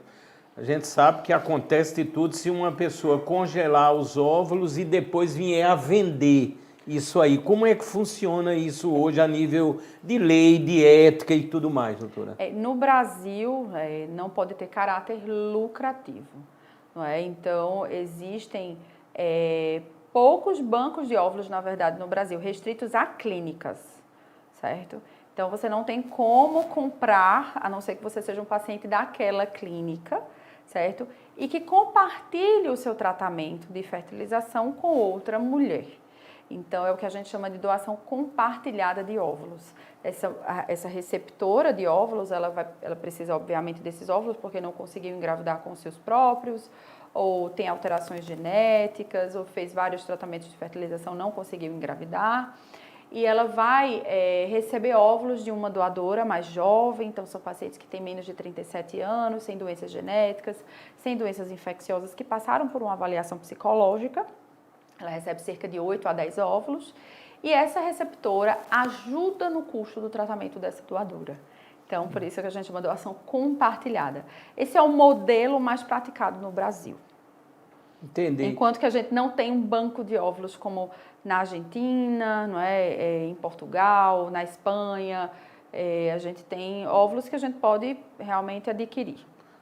A gente sabe que acontece de tudo se uma pessoa congelar os óvulos e depois vier a vender isso aí. Como é que funciona isso hoje a nível de lei, de ética e tudo mais, doutora? No Brasil, não pode ter caráter lucrativo, não é? Então, existem poucos bancos de óvulos, na verdade, no Brasil, restritos a clínicas, certo? Então, você não tem como comprar, a não ser que você seja um paciente daquela clínica, certo? E que compartilhe o seu tratamento de fertilização com outra mulher. Então, é o que a gente chama de doação compartilhada de óvulos. Essa receptora de óvulos, ela precisa, obviamente, desses óvulos, porque não conseguiu engravidar com os seus próprios, ou tem alterações genéticas, ou fez vários tratamentos de fertilização, não conseguiu engravidar. E ela vai receber óvulos de uma doadora mais jovem, então são pacientes que têm menos de 37 anos, sem doenças genéticas, sem doenças infecciosas, que passaram por uma avaliação psicológica. Ela recebe cerca de 8 a 10 óvulos e essa receptora ajuda no custo do tratamento dessa doadora. Então, por isso que a gente chama de doação compartilhada. Esse é o modelo mais praticado no Brasil. Entendi. Enquanto que a gente não tem um banco de óvulos como na Argentina, não é? Em Portugal, na Espanha, a gente tem óvulos que a gente pode realmente adquirir.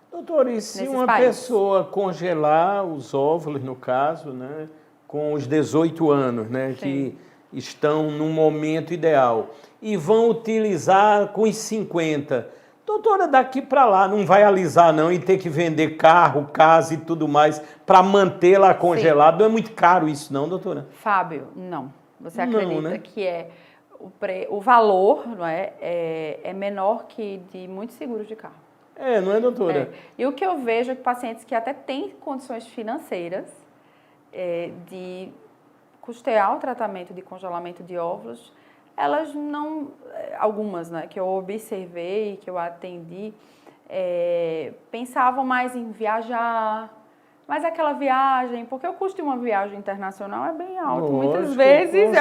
Doutor, e se uma pessoa congelar os óvulos, no caso, né, com os 18 anos, né, que estão no momento ideal, e vão utilizar com os 50, doutora, daqui para lá não vai alisar não e ter que vender carro, casa e tudo mais para mantê-la congelada? Não é muito caro isso não, doutora? Fábio, não. Você acredita, né, que o valor, não é menor que de muitos seguros de carro? Não é, doutora? E o que eu vejo é que pacientes que até têm condições financeiras de custear o tratamento de congelamento de óvulos, elas não, algumas, né, que eu observei, que eu atendi, pensavam mais em viajar, mas aquela viagem, porque o custo de uma viagem internacional é bem alto. Lógico, Muitas vezes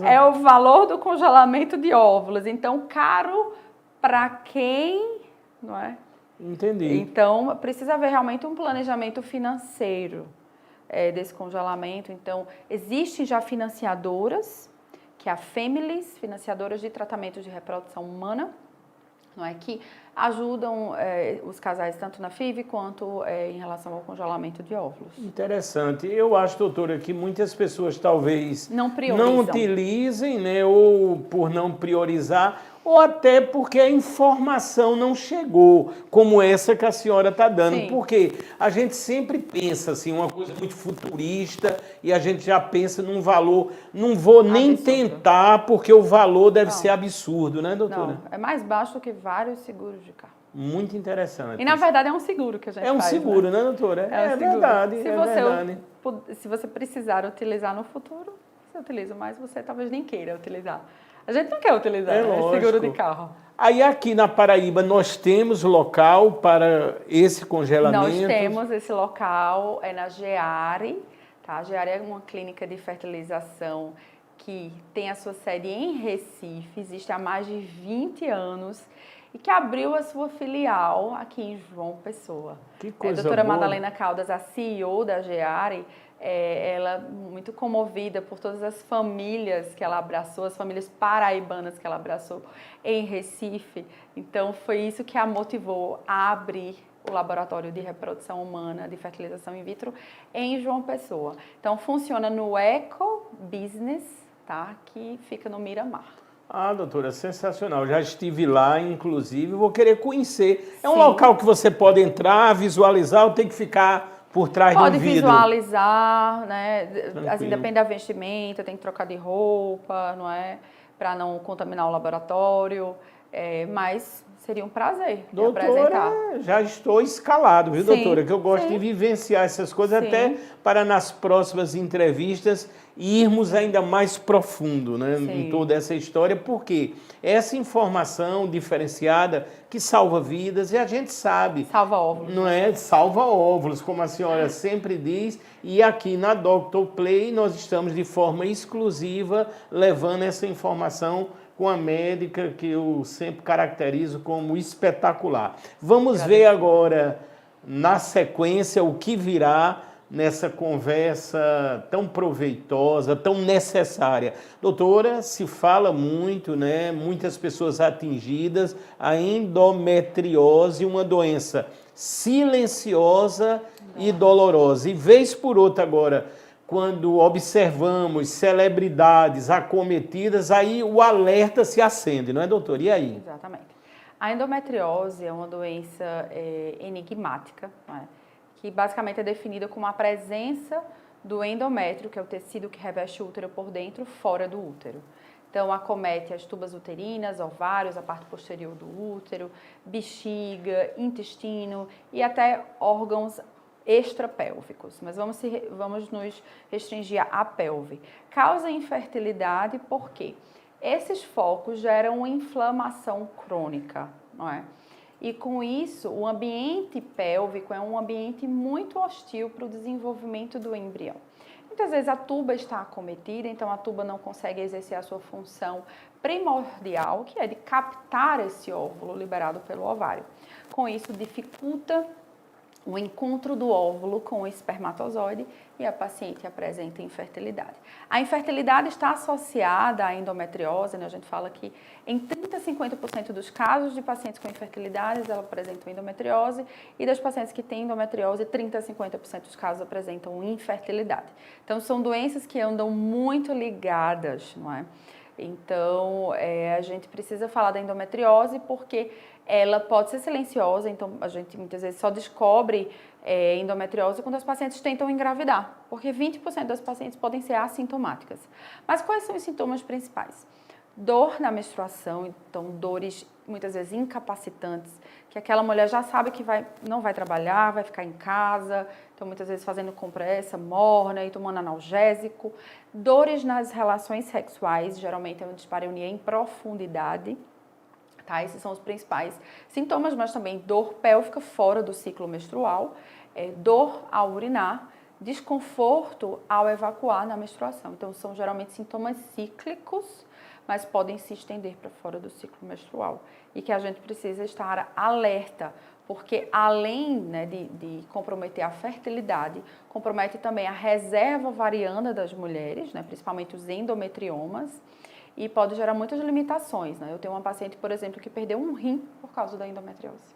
é o valor do congelamento de óvulos. Então, caro para quem, não é? Entendi. Então, precisa haver realmente um planejamento financeiro desse congelamento. Então, existem já financiadoras, que é a Families, financiadoras de tratamentos de reprodução humana, não é, que ajudam os casais tanto na FIV quanto em relação ao congelamento de óvulos. Interessante. Eu acho, doutora, que muitas pessoas talvez não utilizem, né, ou por não priorizar, ou até porque a informação não chegou, como essa que a senhora está dando. Sim. Porque a gente sempre pensa assim, uma coisa muito futurista, e a gente já pensa num valor, não vou nem tentar, porque o valor deve ser absurdo, né, doutora? Não, é mais baixo do que vários seguros de carro. Muito interessante. E na verdade é um seguro que a gente faz. É um seguro, né, doutora? É verdade, verdade. Se você precisar utilizar no futuro, você utiliza, mas você talvez nem queira utilizar. A gente não quer utilizar seguro de carro. Aí aqui na Paraíba nós temos local para esse congelamento? Nós temos esse local, é na GEARE, tá? A GEARE é uma clínica de fertilização que tem a sua sede em Recife, existe há mais de 20 anos e que abriu a sua filial aqui em João Pessoa. Que coisa A doutora boa. Madalena Caldas, a CEO da GEARE, ela muito comovida por todas as famílias que ela abraçou, as famílias paraibanas que ela abraçou em Recife. Então, foi isso que a motivou a abrir o laboratório de reprodução humana, de fertilização in vitro, em João Pessoa. Então, funciona no Eco Business, tá? Que fica no Miramar. Ah, doutora, sensacional. Já estive lá, inclusive, vou querer conhecer. É um local que você pode entrar, visualizar, ou tem que ficar por trás do vidro? Pode visualizar, né? Assim, depende da vestimenta, tem que trocar de roupa, não é? Para não contaminar o laboratório. Mas seria um prazer apresentar. Já estou escalado, viu, doutora? Que eu gosto de vivenciar essas coisas, até para nas próximas entrevistas irmos ainda mais profundo, né, em toda essa história, porque essa informação diferenciada que salva vidas, e a gente sabe. Salva óvulos. Não é? Salva óvulos, como a senhora sempre diz, e aqui na Dr. Play nós estamos de forma exclusiva levando essa informação com a médica que eu sempre caracterizo como espetacular. Vamos ver agora, na sequência, o que virá nessa conversa tão proveitosa, tão necessária. Doutora, se fala muito, né? Muitas pessoas atingidas, a endometriose, uma doença silenciosa e dolorosa. E vez por outra agora, quando observamos celebridades acometidas, aí o alerta se acende, não é, doutor? E aí? Exatamente. A endometriose é uma doença enigmática, não é? Que basicamente é definida como a presença do endométrio, que é o tecido que reveste o útero por dentro, fora do útero. Então, acomete as tubas uterinas, ovários, a parte posterior do útero, bexiga, intestino e até órgãos extrapélvicos, mas vamos nos restringir à pelve. Causa infertilidade porque esses focos geram uma inflamação crônica, não é? E com isso, o ambiente pélvico é um ambiente muito hostil para o desenvolvimento do embrião. Muitas vezes a tuba está acometida, então a tuba não consegue exercer a sua função primordial, que é de captar esse óvulo liberado pelo ovário. Com isso, dificulta o encontro do óvulo com o espermatozoide e a paciente apresenta infertilidade. A infertilidade está associada à endometriose, né? A gente fala que em 30% a 50% dos casos de pacientes com infertilidade, elas apresentam endometriose, e das pacientes que têm endometriose, 30% a 50% dos casos apresentam infertilidade. Então, são doenças que andam muito ligadas, não é? Então, a gente precisa falar da endometriose porque ela pode ser silenciosa, então a gente muitas vezes só descobre endometriose quando as pacientes tentam engravidar, porque 20% das pacientes podem ser assintomáticas. Mas quais são os sintomas principais? Dor na menstruação, então dores muitas vezes incapacitantes, que aquela mulher já sabe que não vai trabalhar, vai ficar em casa, então muitas vezes fazendo compressa, morna e tomando analgésico. Dores nas relações sexuais, geralmente é uma dispareunia em profundidade, Tá? Esses são os principais sintomas, mas também dor pélvica fora do ciclo menstrual, dor ao urinar, desconforto ao evacuar na menstruação. Então, são geralmente sintomas cíclicos, mas podem se estender para fora do ciclo menstrual. E que a gente precisa estar alerta, porque além, né, de comprometer a fertilidade, compromete também a reserva ovariana das mulheres, né, principalmente os endometriomas, e pode gerar muitas limitações, né? Eu tenho uma paciente, por exemplo, que perdeu um rim por causa da endometriose.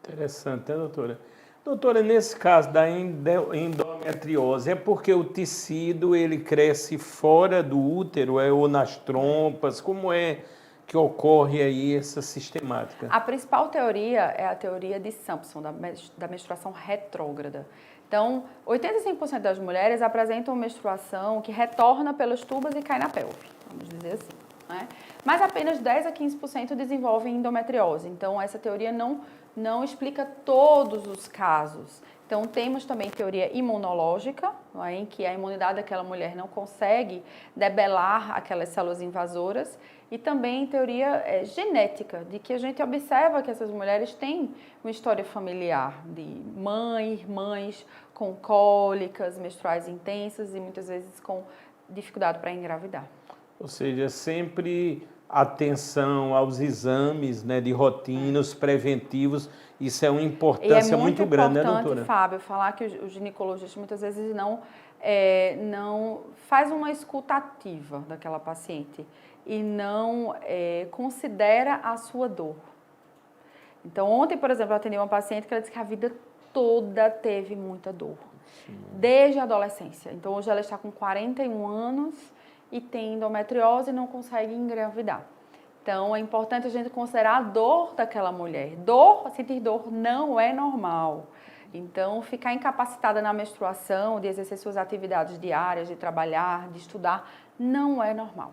Interessante, né, doutora? Doutora, nesse caso da endometriose, é porque o tecido ele cresce fora do útero, ou nas trompas? Como é que ocorre aí essa sistemática? A principal teoria é a teoria de Sampson, da menstruação retrógrada. Então, 85% das mulheres apresentam menstruação que retorna pelas tubas e cai na pelve, vamos dizer assim, né? Mas apenas 10 a 15% desenvolvem endometriose. Então, essa teoria não explica todos os casos. Então, temos também teoria imunológica, não é, em que a imunidade daquela mulher não consegue debelar aquelas células invasoras, e também teoria genética, de que a gente observa que essas mulheres têm uma história familiar de irmãs com cólicas menstruais intensas e muitas vezes com dificuldade para engravidar. Ou seja, sempre atenção aos exames, né, de rotina, os preventivos, isso é uma importância muito grande, né, doutora? É muito importante, Fábio, falar que o ginecologista muitas vezes não faz uma escuta ativa daquela paciente e não considera a sua dor. Então, ontem, por exemplo, eu atendi uma paciente que ela disse que a vida toda teve muita dor, desde a adolescência. Então, hoje ela está com 41 anos e tem endometriose e não consegue engravidar. Então, é importante a gente considerar a dor daquela mulher. Sentir dor não é normal. Então, ficar incapacitada na menstruação, de exercer suas atividades diárias, de trabalhar, de estudar, não é normal.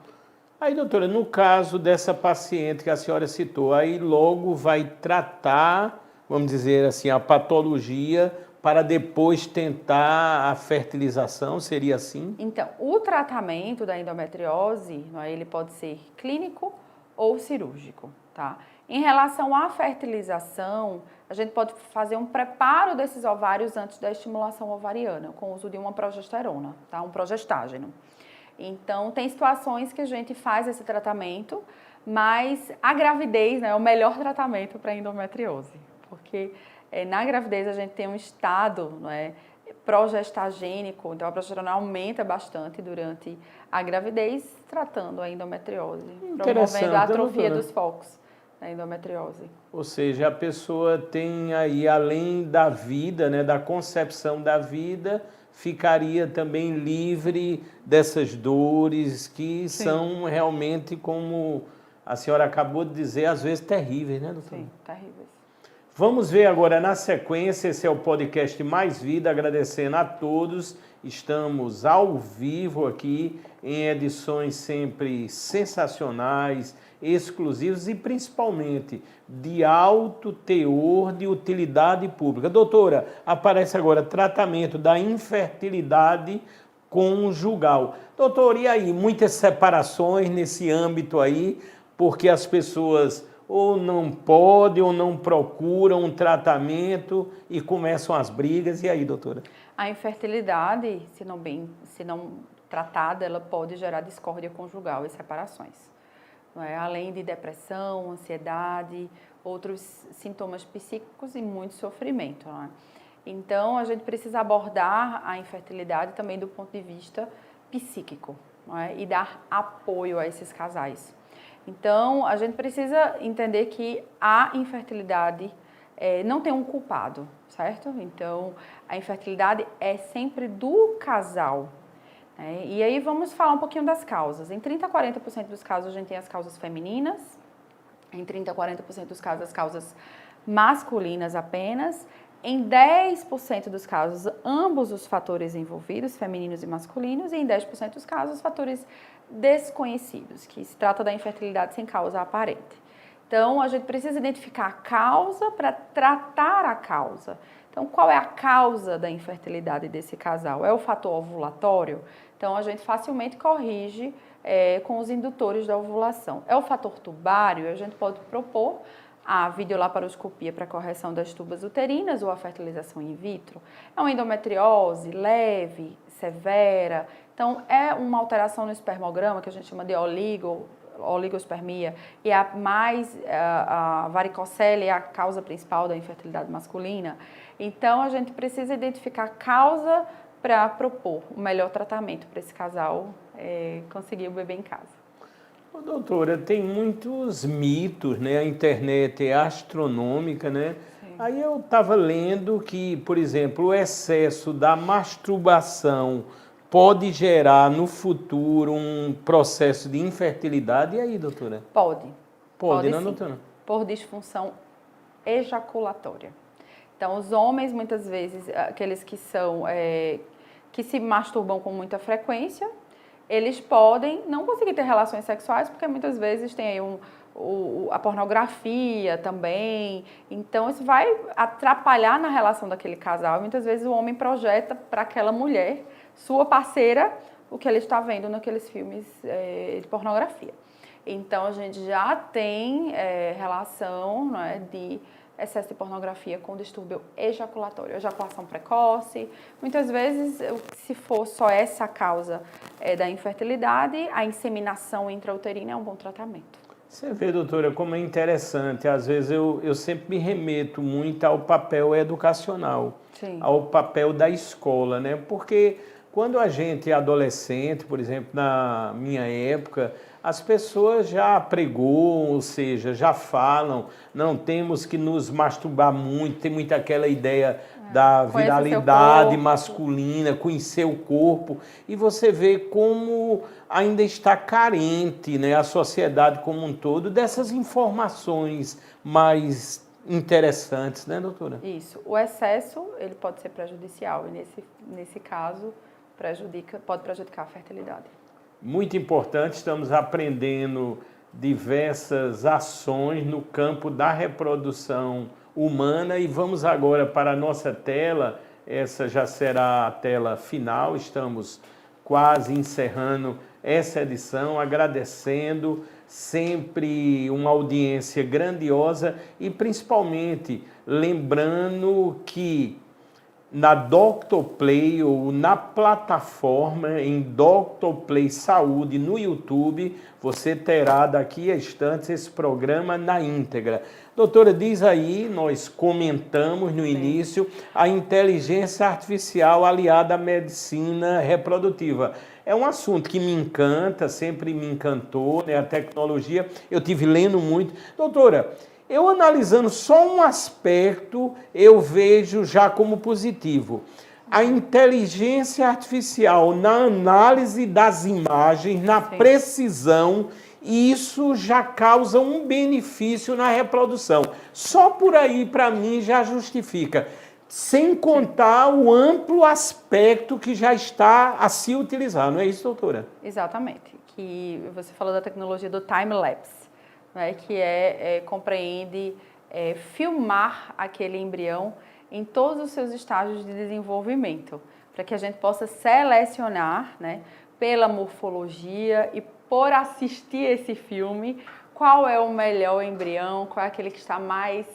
Aí, doutora, no caso dessa paciente que a senhora citou, aí logo vai tratar, vamos dizer assim, a patologia para depois tentar a fertilização, seria assim? Então, o tratamento da endometriose, ele pode ser clínico ou cirúrgico, tá? Em relação à fertilização, a gente pode fazer um preparo desses ovários antes da estimulação ovariana, com o uso de uma progesterona, tá? Um progestágeno. Então, tem situações que a gente faz esse tratamento, mas a gravidez, né, é o melhor tratamento para endometriose, porque na gravidez a gente tem um estado, né, progestagênico, então a progesterona aumenta bastante durante a gravidez, tratando a endometriose, promovendo a atrofia dos focos da endometriose. Ou seja, a pessoa tem aí, além da vida, né, da concepção da vida, ficaria também livre dessas dores que Sim. são realmente, como a senhora acabou de dizer, às vezes terríveis, né, doutora? Sim, terríveis. Vamos ver agora na sequência, esse é o podcast Mais Vida, agradecendo a todos. Estamos ao vivo aqui em edições sempre sensacionais, exclusivas e principalmente de alto teor de utilidade pública. Doutora, aparece agora tratamento da infertilidade conjugal. Doutor, e aí, muitas separações nesse âmbito aí, porque as pessoas ou não podem ou não procuram um tratamento e começam as brigas. E aí, doutora? A infertilidade, se não tratada, ela pode gerar discórdia conjugal e separações. Não é? Além de depressão, ansiedade, outros sintomas psíquicos e muito sofrimento. Não é? Então, a gente precisa abordar a infertilidade também do ponto de vista psíquico, não é? E dar apoio a esses casais. Então, a gente precisa entender que a infertilidade não tem um culpado, certo? Então, a infertilidade é sempre do casal. Né? E aí vamos falar um pouquinho das causas. Em 30% a 40% dos casos a gente tem as causas femininas, em 30% a 40% dos casos as causas masculinas apenas, em 10% dos casos ambos os fatores envolvidos, femininos e masculinos, e em 10% dos casos fatores desconhecidos, que se trata da infertilidade sem causa aparente. Então, a gente precisa identificar a causa para tratar a causa. Então, qual é a causa da infertilidade desse casal? É o fator ovulatório? Então, a gente facilmente corrige com os indutores da ovulação. É o fator tubário? A gente pode propor a videolaparoscopia para correção das tubas uterinas ou a fertilização in vitro. É uma endometriose leve, severa. Então, é uma alteração no espermograma, que a gente chama de oligospermia, e a varicocele é a causa principal da infertilidade masculina. Então, a gente precisa identificar a causa para propor o melhor tratamento para esse casal conseguir o bebê em casa. Doutora, tem muitos mitos, né? A internet é astronômica, né? Sim. Aí eu estava lendo que, por exemplo, o excesso da masturbação pode gerar no futuro um processo de infertilidade. E aí, doutora? Pode, não, sim. doutora? Por disfunção ejaculatória. Então, os homens, muitas vezes, aqueles que se masturbam com muita frequência, eles podem não conseguir ter relações sexuais, porque muitas vezes tem aí a pornografia também. Então, isso vai atrapalhar na relação daquele casal. E muitas vezes o homem projeta para aquela mulher, sua parceira, o que ele está vendo naqueles filmes de pornografia. Então, a gente já tem relação, né, de excesso de pornografia com distúrbio ejaculatório, ejaculação precoce. Muitas vezes, se for só essa a causa da infertilidade, a inseminação intrauterina é um bom tratamento. Você vê, doutora, como é interessante. Às vezes eu sempre me remeto muito ao papel educacional, sim, ao papel da escola, né? Porque quando a gente é adolescente, por exemplo, na minha época, as pessoas já pregam, ou seja, já falam, não temos que nos masturbar muito, tem muito aquela ideia da viralidade masculina, conhecer o corpo, e você vê como ainda está carente, né, a sociedade como um todo dessas informações mais interessantes, né, doutora? Isso. O excesso, ele pode ser prejudicial, e nesse caso, pode prejudicar a fertilidade. Muito importante, estamos aprendendo diversas ações no campo da reprodução humana e vamos agora para a nossa tela. Essa já será a tela final, estamos quase encerrando essa edição, agradecendo sempre uma audiência grandiosa e principalmente lembrando que na Dr. Play ou na plataforma em Dr. Play Saúde no YouTube, você terá daqui a instantes esse programa na íntegra. Doutora, diz aí, nós comentamos no início, a inteligência artificial aliada à medicina reprodutiva. É um assunto que me encanta, sempre me encantou, né? A tecnologia, eu tive lendo muito. Doutora, eu analisando só um aspecto, eu vejo já como positivo. A inteligência artificial na análise das imagens, na precisão, isso já causa um benefício na reprodução. Só por aí, para mim, já justifica. Sem contar o amplo aspecto que já está a se utilizar, não é isso, doutora? Exatamente. Que você falou da tecnologia do time-lapse. Né, que compreende filmar aquele embrião em todos os seus estágios de desenvolvimento, para que a gente possa selecionar, né, pela morfologia e por assistir esse filme, qual é o melhor embrião, qual é aquele que está mais,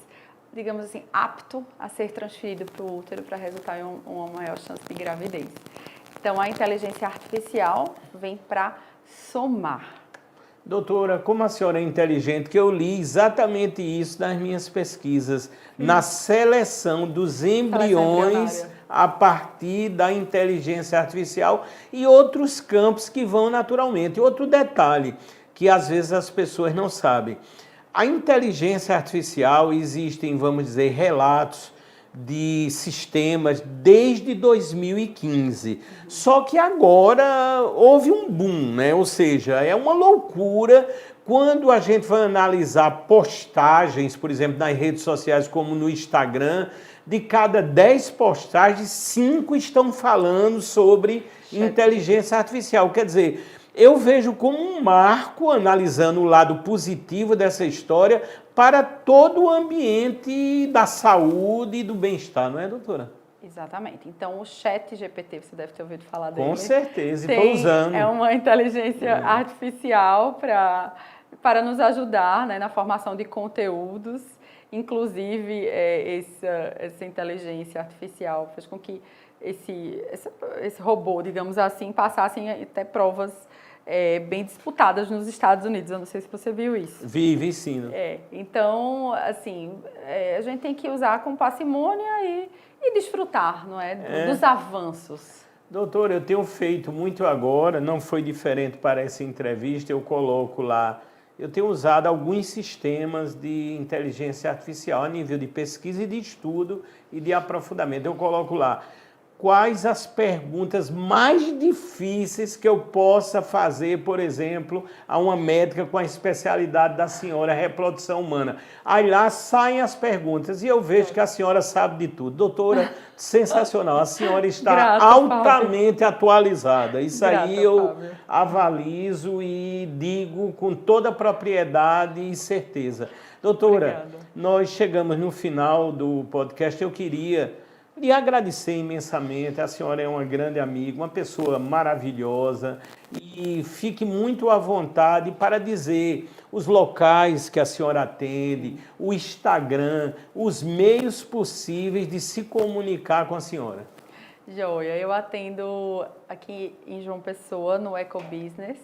digamos assim, apto a ser transferido para o útero para resultar em uma maior chance de gravidez. Então, a inteligência artificial vem para somar. Doutora, como a senhora é inteligente, que eu li exatamente isso nas minhas pesquisas, na seleção dos embriões a partir da inteligência artificial e outros campos que vão naturalmente. Outro detalhe que às vezes as pessoas não sabem. A inteligência artificial, existem, vamos dizer, relatos de sistemas desde 2015. Só que agora houve um boom, né? Ou seja, é uma loucura quando a gente vai analisar postagens, por exemplo, nas redes sociais como no Instagram, de cada 10 postagens, 5 estão falando sobre inteligência artificial. Quer dizer, eu vejo como um marco, analisando o lado positivo dessa história, para todo o ambiente da saúde e do bem-estar, não é, doutora? Exatamente. Então, o chat GPT, você deve ter ouvido falar dele. Com certeza, estou usando. É uma inteligência artificial para nos ajudar, né, na formação de conteúdos. Inclusive, essa inteligência artificial fez com que esse robô, digamos assim, passassem até provas bem disputadas nos Estados Unidos. Eu não sei se você viu isso. Vi sim. Então, assim, a gente tem que usar com parcimônia e desfrutar, não é? Dos avanços. Doutora, eu tenho feito muito agora, não foi diferente para essa entrevista, eu coloco lá, eu tenho usado alguns sistemas de inteligência artificial a nível de pesquisa e de estudo e de aprofundamento. Eu coloco lá quais as perguntas mais difíceis que eu possa fazer, por exemplo, a uma médica com a especialidade da senhora reprodução humana. Aí lá saem as perguntas e eu vejo que a senhora sabe de tudo. Doutora, sensacional, a senhora está altamente atualizada. Isso aí eu avalizo e digo com toda propriedade e certeza. Doutora, nós chegamos no final do podcast, eu queria agradecer imensamente, a senhora é uma grande amiga, uma pessoa maravilhosa e fique muito à vontade para dizer os locais que a senhora atende, o Instagram, os meios possíveis de se comunicar com a senhora. Joia, eu atendo aqui em João Pessoa, no Ecobusiness,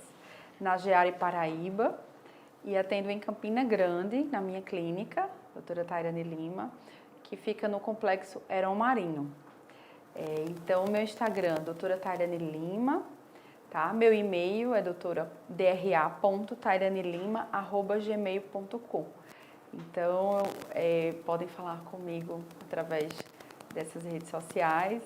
na Geari Paraíba, e atendo em Campina Grande, na minha clínica, doutora Tairane Lima, que fica no Complexo Heron Marinho. Então, o meu Instagram, doutora Tairane Lima, tá? Meu e-mail é doutora.dra.tairanelima@gmail.com. Então, podem falar comigo através dessas redes sociais.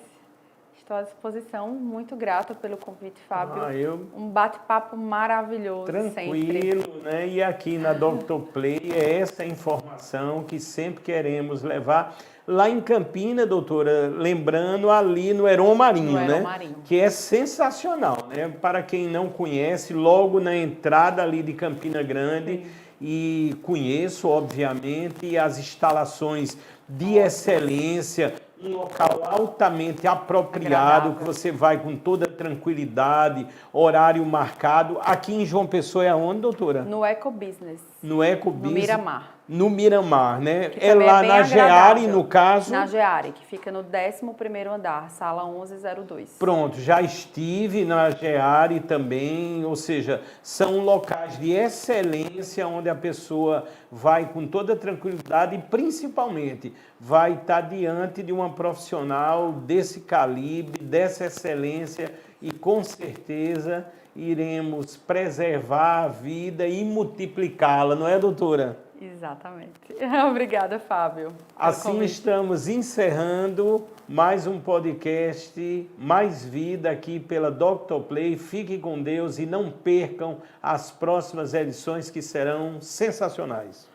Estou à disposição, muito grata pelo convite, Fábio. Um bate-papo maravilhoso. Tranquilo, sempre. Né? E aqui na Dr. Play é essa informação que sempre queremos levar. Lá em Campina, doutora, lembrando ali no Heron Marinho, né? Que é sensacional, né? Para quem não conhece, logo na entrada ali de Campina Grande, e conheço, obviamente, as instalações de excelência, um local altamente apropriado, que você vai com toda tranquilidade, horário marcado. Aqui em João Pessoa é aonde, doutora? No Ecobusiness. No Ecobusiness. No Miramar. No Miramar, né? É lá na Geari, no caso. Na Geari, que fica no 11º andar, sala 1102. Pronto, já estive na Geari também, ou seja, são locais de excelência onde a pessoa vai com toda tranquilidade e principalmente vai estar diante de uma profissional desse calibre, dessa excelência e com certeza iremos preservar a vida e multiplicá-la, não é, doutora? Exatamente. Obrigada, Fábio. Assim estamos encerrando mais um podcast, Mais Vida aqui pela Dr. Play. Fiquem com Deus e não percam as próximas edições que serão sensacionais.